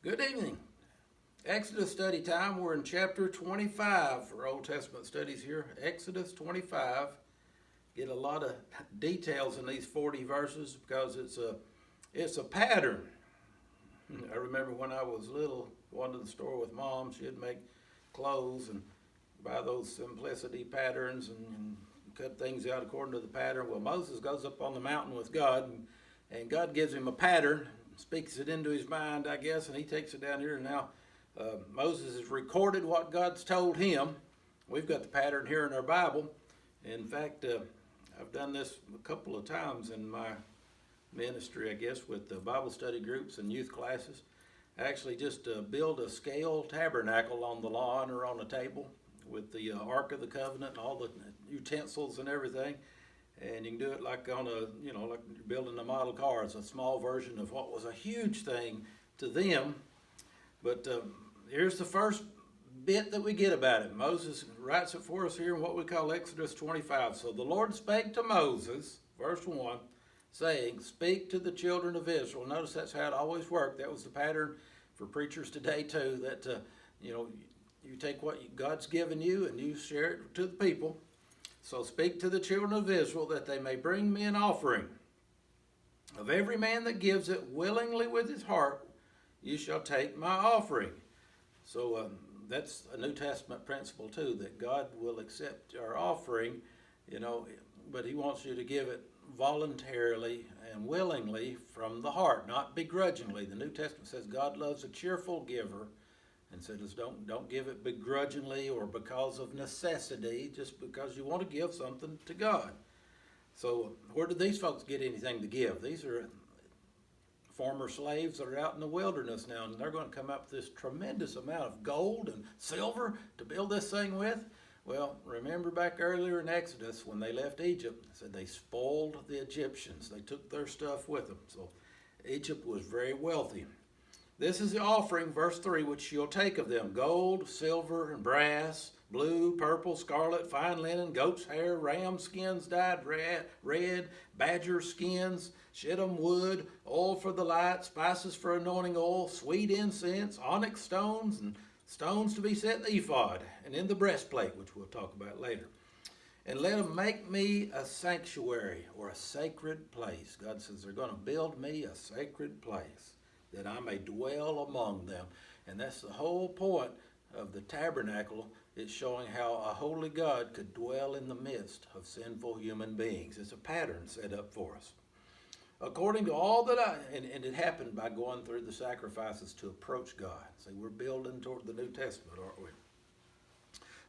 Good evening. Exodus study time. We're in chapter 25 for Old Testament studies here. Exodus 25. Get a lot of details in these 40 verses because it's a pattern. I remember when I was little, going to the store with Mom. She'd make clothes and buy those simplicity patterns and cut things out according to the pattern. Well, Moses goes up on the mountain with God, and God gives him a pattern, speaks it into his mind, I guess, and he takes it down here. And now Moses has recorded what God's told him. We've got the pattern here in our Bible. In fact, I've done this a couple of times in my ministry, I guess, with the Bible study groups and youth classes. I actually just build a scale tabernacle on the lawn or on a table with the Ark of the Covenant and all the utensils and everything. And you can do it like on like you're building a model car. It's a small version of what was a huge thing to them. But here's the first bit that we get about it. Moses writes it for us here in what we call Exodus 25. So the Lord spake to Moses, verse 1, saying, speak to the children of Israel. Notice that's how it always worked. That was the pattern for preachers today too, that you take what God's given you and you share it to the people. So speak to the children of Israel that they may bring me an offering. Of every man that gives it willingly with his heart, you shall take my offering. So that's a New Testament principle too, that God will accept our offering, but he wants you to give it voluntarily and willingly from the heart, not begrudgingly. The New Testament says God loves a cheerful giver, and says don't give it begrudgingly or because of necessity, just because you want to give something to God. So where did these folks get anything to give? These are former slaves that are out in the wilderness now, and they're going to come up with this tremendous amount of gold and silver to build this thing with. Well, remember back earlier in Exodus when they left Egypt, it said they spoiled the Egyptians. They took their stuff with them. So Egypt was very wealthy. This is the offering, verse 3, which you'll take of them: gold, silver, and brass, blue, purple, scarlet, fine linen, goat's hair, ram skins dyed red, badger skins, shittim wood, oil for the light, spices for anointing oil, sweet incense, onyx stones, and stones to be set in the ephod and in the breastplate, which we'll talk about later. And let them make me a sanctuary, or a sacred place. God says they're going to build me a sacred place, that I may dwell among them. And that's the whole point of the tabernacle. It's showing how a holy God could dwell in the midst of sinful human beings. It's a pattern set up for us. According to all that and it happened by going through the sacrifices to approach God. See, we're building toward the New Testament, aren't we?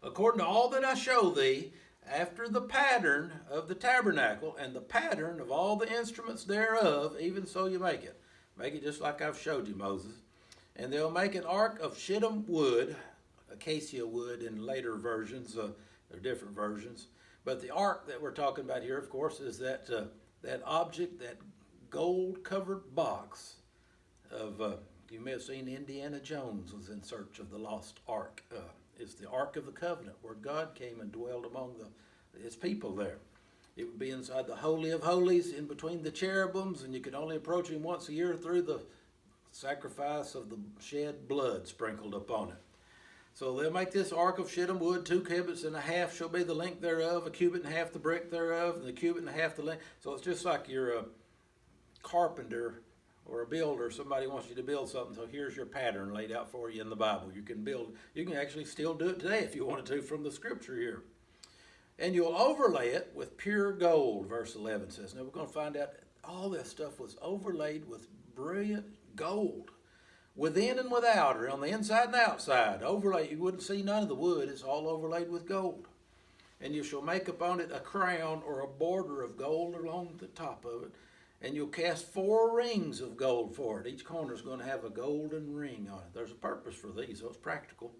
According to all that I show thee, after the pattern of the tabernacle and the pattern of all the instruments thereof, even so you make it. Make it just like I've showed you, Moses. And they'll make an ark of shittim wood, acacia wood in later versions, or different versions. But the ark that we're talking about here, of course, is that object, that gold-covered box of, you may have seen Indiana Jones was in search of the lost ark. It's the Ark of the Covenant, where God came and dwelled among his people there. It would be inside the Holy of Holies, in between the cherubims, and you could only approach him once a year through the sacrifice of the shed blood sprinkled upon it. So they'll make this ark of shittim wood, 2 cubits and a half shall be the length thereof, a cubit and a half the breadth thereof, and the cubit and a half the length. So it's just like you're a carpenter or a builder. Somebody wants you to build something, so here's your pattern laid out for you in the Bible. You can actually still do it today if you wanted to from the scripture here. And you'll overlay it with pure gold, verse 11 says. Now we're going to find out all this stuff was overlaid with brilliant gold, within and without, or on the inside and outside. Overlaid, you wouldn't see none of the wood. It's all overlaid with gold. And you shall make upon it a crown or a border of gold along the top of it. And you'll cast 4 rings of gold for it. Each corner is going to have a golden ring on it. There's a purpose for these, so it's practical.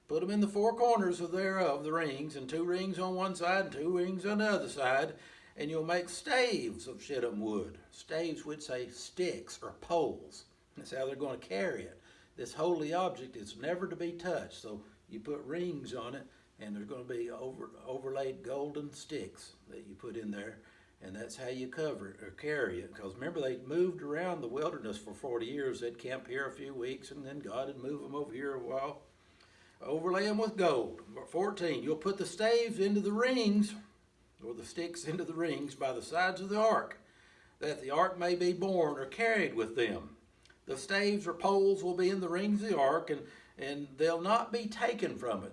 Put them in the 4 corners thereof, the rings, and 2 rings on one side and 2 rings on the other side. And you'll make staves of shittim wood. Staves would say sticks or poles. That's how they're going to carry it. This holy object is never to be touched. So you put rings on it, and there's going to be overlaid golden sticks that you put in there. And that's how you cover it or carry it. Because remember, they moved around the wilderness for 40 years. They'd camp here a few weeks, and then God would move them over here a while. Overlay them with gold. 14, you'll put the staves into the rings, or the sticks into the rings by the sides of the ark, that the ark may be borne or carried with them. The staves or poles will be in the rings of the ark, and they'll not be taken from it.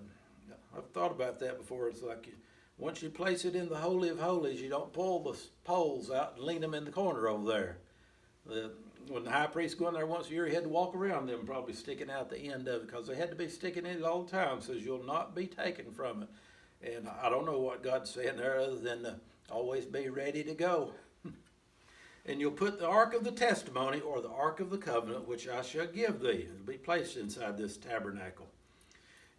I've thought about that before. It's like once you place it in the Holy of Holies, you don't pull the poles out and lean them in the corner over there. When the high priest go in there once a year, he had to walk around them, probably sticking out the end of it, because they had to be sticking in it all the time. It says you'll not be taken from it. And I don't know what God's saying there other than always be ready to go. And you'll put the ark of the testimony, or the ark of the covenant, which I shall give thee. It'll be placed inside this tabernacle.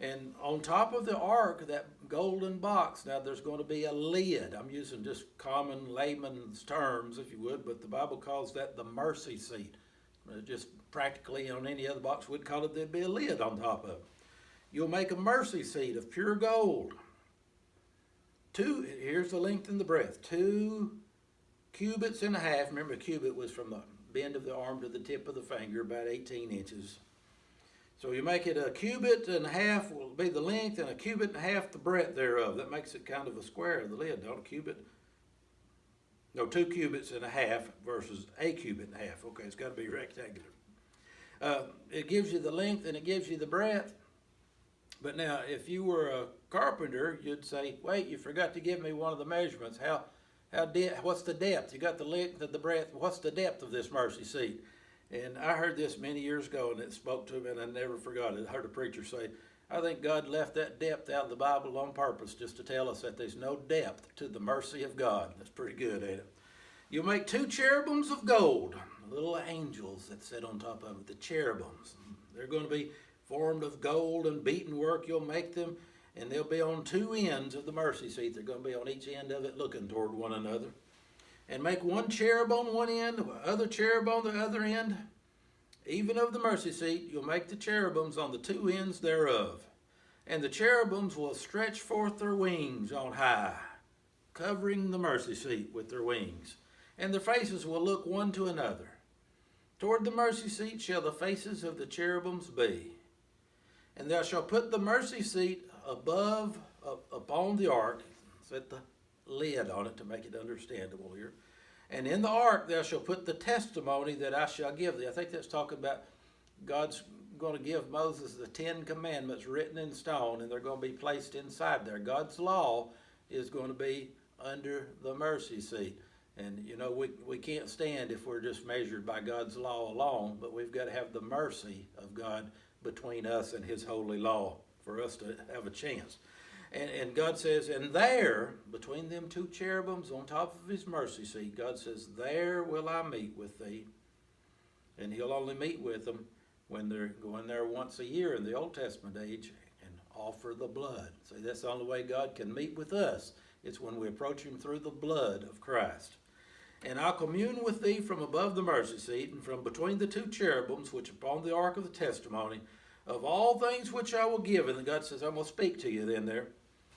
And on top of the ark, that golden box, now there's going to be a lid. I'm using just common layman's terms, if you would, but the Bible calls that the mercy seat. Just practically on any other box, we'd call it there'd be a lid on top of it. You'll make a mercy seat of pure gold. Here's the length and the breadth, 2.5 cubits. Remember, a cubit was from the bend of the arm to the tip of the finger, about 18 inches. So you make it 1.5 cubits will be the length, and 1.5 cubits the breadth thereof. That makes it kind of a square, the lid, don't a cubit? No, 2.5 cubits versus 1.5 cubits. Okay, it's got to be rectangular. It gives you the length and it gives you the breadth. But now, if you were a carpenter, you'd say, wait, you forgot to give me one of the measurements. What's the depth? You got the length and the breadth. What's the depth of this mercy seat? And I heard this many years ago, and it spoke to me, and I never forgot it. I heard a preacher say, I think God left that depth out of the Bible on purpose just to tell us that there's no depth to the mercy of God. That's pretty good, ain't it? You'll make 2 cherubims of gold, little angels that sit on top of it, the cherubims. They're going to be formed of gold and beaten work. You'll make them, and they'll be on 2 ends of the mercy seat. They're going to be on each end of it looking toward one another. And make 1 cherub on one end, other cherub on the other end. Even of the mercy seat, you'll make the cherubims on the 2 ends thereof. And the cherubims will stretch forth their wings on high, covering the mercy seat with their wings. And their faces will look one to another. Toward the mercy seat shall the faces of the cherubims be. And thou shalt put the mercy seat upon the ark, set the lid on it to make it understandable here. And in the ark thou shalt put the testimony that I shall give thee. I think that's talking about God's going to give Moses the 10 commandments written in stone, and they're going to be placed inside there. God's law is going to be under the mercy seat. And, you know, we can't stand if we're just measured by God's law alone, but we've got to have the mercy of God between us and his holy law for us to have a chance. And God says, and there, between them 2 cherubims on top of his mercy seat, God says, there will I meet with thee. And he'll only meet with them when they're going there once a year in the Old Testament age and offer the blood. See, that's the only way God can meet with us. It's when we approach him through the blood of Christ. And I'll commune with thee from above the mercy seat, and from between the 2 cherubims, which upon the ark of the testimony, of all things which I will give. And God says, I'm going to speak to you then there.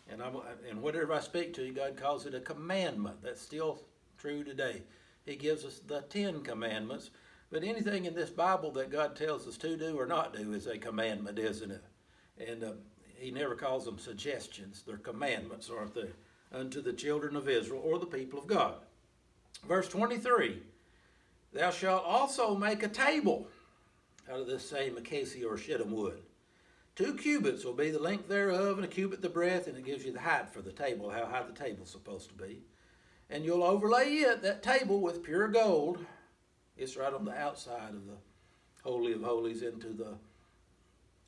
And whatever I speak to you, God calls it a commandment. That's still true today. He gives us the 10 commandments. But anything in this Bible that God tells us to do or not do is a commandment, isn't it? And he never calls them suggestions. They're commandments, aren't they? Unto the children of Israel or the people of God. Verse 23, thou shalt also make a table out of this same acacia or shittim wood. 2 cubits will be the length thereof, and 1 cubit the breadth, and it gives you the height for the table, how high the table's supposed to be. And you'll overlay it, that table, with pure gold. It's right on the outside of the Holy of Holies into the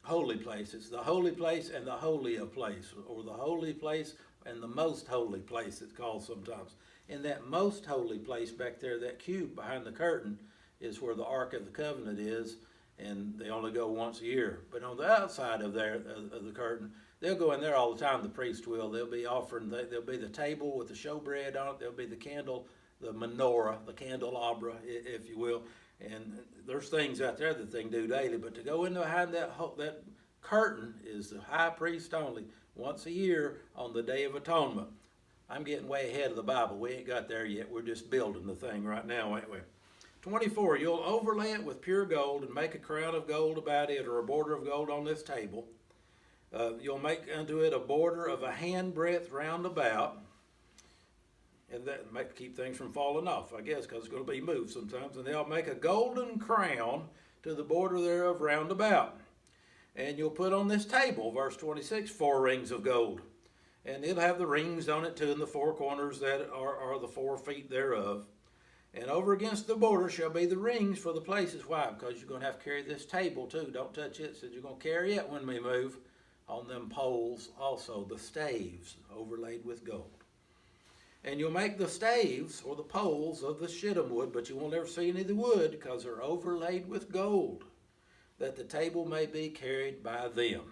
holy place. It's the holy place and the holy of place, or the holy place and the most holy place, it's called sometimes. In that most holy place back there, that cube behind the curtain, is where the Ark of the Covenant is, and they only go once a year. But on the outside of there, of the curtain, they'll go in there all the time, the priest will. They'll be offering, there'll be the table with the showbread on it, there'll be the candle, the menorah, the candelabra, if you will. And there's things out there that they can do daily, but to go in behind that curtain is the high priest only, once a year on the Day of Atonement. I'm getting way ahead of the Bible. We ain't got there yet. We're just building the thing right now, ain't we? 24, you'll overlay it with pure gold and make a crown of gold about it, or a border of gold on this table. You'll make unto it a border of a handbreadth round about. And that might keep things from falling off, I guess, because it's going to be moved sometimes. And they'll make a golden crown to the border thereof round about. And you'll put on this table, verse 26, 4 rings of gold. And it'll have the rings on it too in the 4 corners that are the 4 feet thereof. And over against the border shall be the rings for the places. Why? Because you're going to have to carry this table too. Don't touch it. Says you're going to carry it when we move. On them poles also, the staves overlaid with gold. And you'll make the staves or the poles of the shittim wood, but you won't ever see any of the wood because they're overlaid with gold, that the table may be carried by them.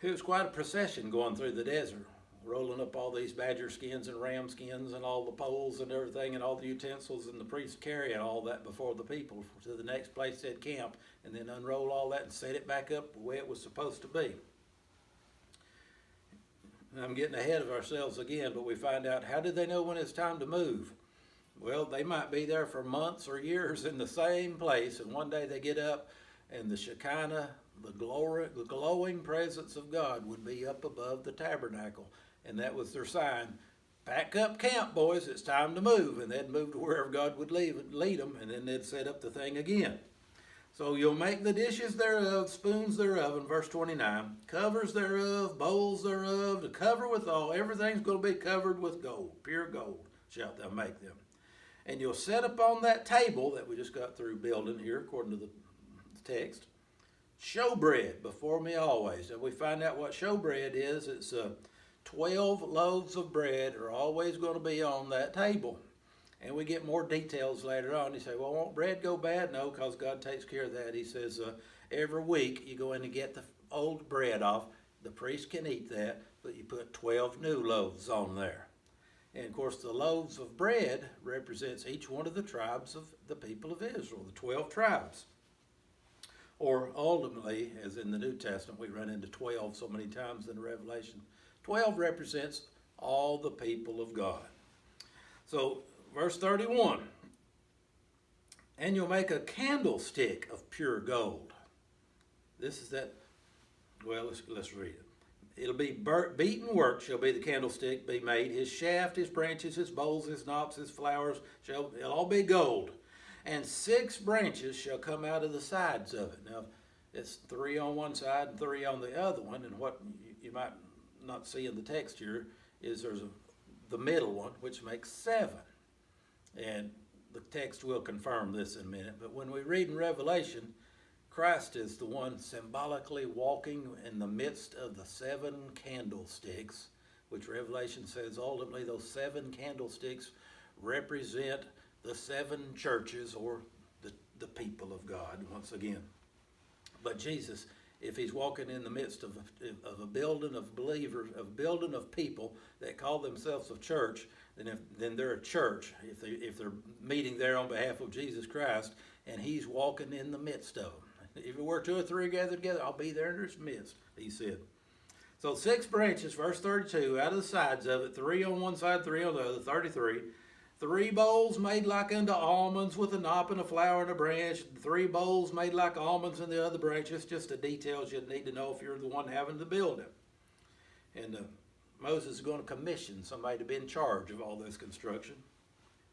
It was quite a procession going through the desert, rolling up all these badger skins and ram skins and all the poles and everything and all the utensils, and the priests carrying all that before the people to the next place they'd camp, and then unroll all that and set it back up the way it was supposed to be. And I'm getting ahead of ourselves again, but we find out, how did they know when it's time to move? Well, they might be there for months or years in the same place, and one day they get up and the Shekinah, the glowing presence of God would be up above the tabernacle. And that was their sign. Pack up camp, boys, it's time to move. And they'd move to wherever God would lead them, and then they'd set up the thing again. So you'll make the dishes thereof, spoons thereof, in verse 29, covers thereof, bowls thereof, to cover withal. Everything's going to be covered with gold, pure gold shalt thou make them. And you'll set upon that table that we just got through building here, according to the text, showbread before me always. And we find out what showbread is. It's 12 loaves of bread are always going to be on that table. And we get more details later on. You say, well, won't bread go bad? No, because God takes care of that. He says every week you go in and get the old bread off. The priest can eat that, but you put 12 new loaves on there. And of course, the loaves of bread represents each one of the tribes of the people of Israel, the 12 tribes. Or ultimately, as in the New Testament, we run into 12 so many times in Revelation. 12 represents all the people of God. So, verse 31, and you'll make a candlestick of pure gold. This is that, well, let's read it. It'll be beaten work shall be the candlestick be made. His shaft, his branches, his bowls, his knops, his flowers, it'll all be gold. And 6 branches shall come out of the sides of it. Now, it's 3 on one side and 3 on the other one. And what you might not see in the text here is there's the middle one, which makes 7. And the text will confirm this in a minute. But when we read in Revelation, Christ is the one symbolically walking in the midst of the 7 candlesticks, which Revelation says ultimately those 7 candlesticks represent the 7 churches, or the people of God, once again. But Jesus, if he's walking in the midst of a building of believers, of a building of people that call themselves a church, then they're a church. If they're meeting there on behalf of Jesus Christ, and he's walking in the midst of them. If it were 2 or 3 gathered together, I'll be there in his midst, he said. So 6 branches, verse 32, out of the sides of it, 3 on one side, 3 on the other, 33. 3 bowls made like unto almonds, with a knop and a flower and a branch. 3 bowls made like almonds in the other branches. Just the details you'd need to know if you're the one having to build it. And Moses is going to commission somebody to be in charge of all this construction.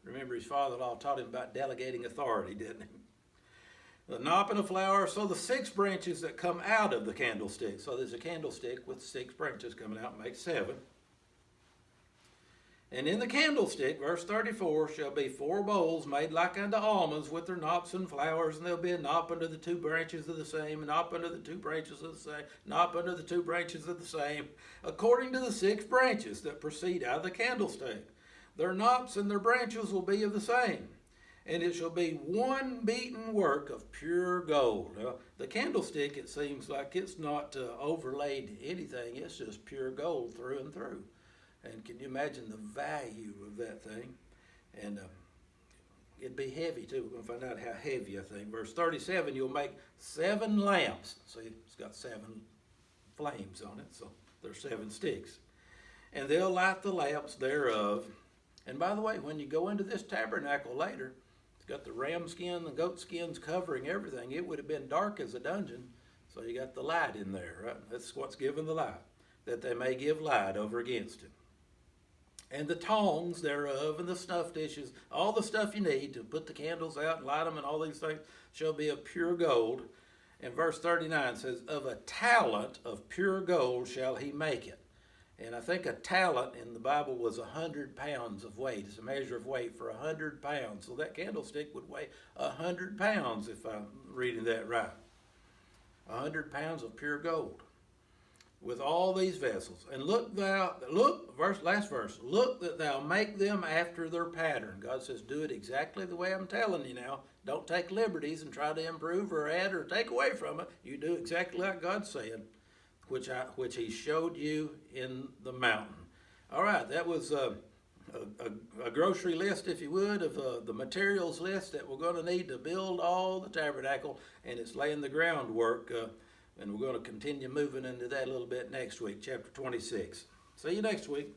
Remember, his father-in-law taught him about delegating authority, didn't he? The knop and a flower, so the 6 branches that come out of the candlestick. So there's a candlestick with 6 branches coming out, makes 7. And in the candlestick, verse 34, shall be 4 bowls made like unto almonds, with their knops and flowers, and there'll be a knop under the 2 branches of the same, a knop under the 2 branches of the same, knop under the 2 branches of the same, according to the 6 branches that proceed out of the candlestick. Their knops and their branches will be of the same. And it shall be one beaten work of pure gold. Now, the candlestick, it seems like it's not overlaid anything. It's just pure gold through and through. And can you imagine the value of that thing? And it'd be heavy too. We're going to find out how heavy, I think. Verse 37, you'll make 7 lamps. See, it's got 7 flames on it, so there's 7 sticks. and they'll light the lamps thereof. And by the way, when you go into this tabernacle later, it's got the ram skin and goat skins covering everything. It would have been dark as a dungeon, so you got the light in there, right? That's what's given the light, that they may give light over against him. And the tongs thereof, and the snuff dishes, all the stuff you need to put the candles out and light them, and all these things shall be of pure gold. And verse 39 says, of a talent of pure gold shall he make it. And I think a talent in the Bible was 100 pounds of weight. It's a measure of weight for 100 pounds. So that candlestick would weigh 100 pounds, if I'm reading that right. 100 pounds of pure gold, with all these vessels. And look, last verse, look that thou make them after their pattern. God says, do it exactly the way I'm telling you now. Don't take liberties and try to improve or add or take away from it. You do exactly like God said, which he showed you in the mountain. All right, that was a grocery list, if you would, of the materials list that we're going to need to build all the tabernacle, and it's laying the groundwork. And we're going to continue moving into that a little bit next week, chapter 26. See you next week.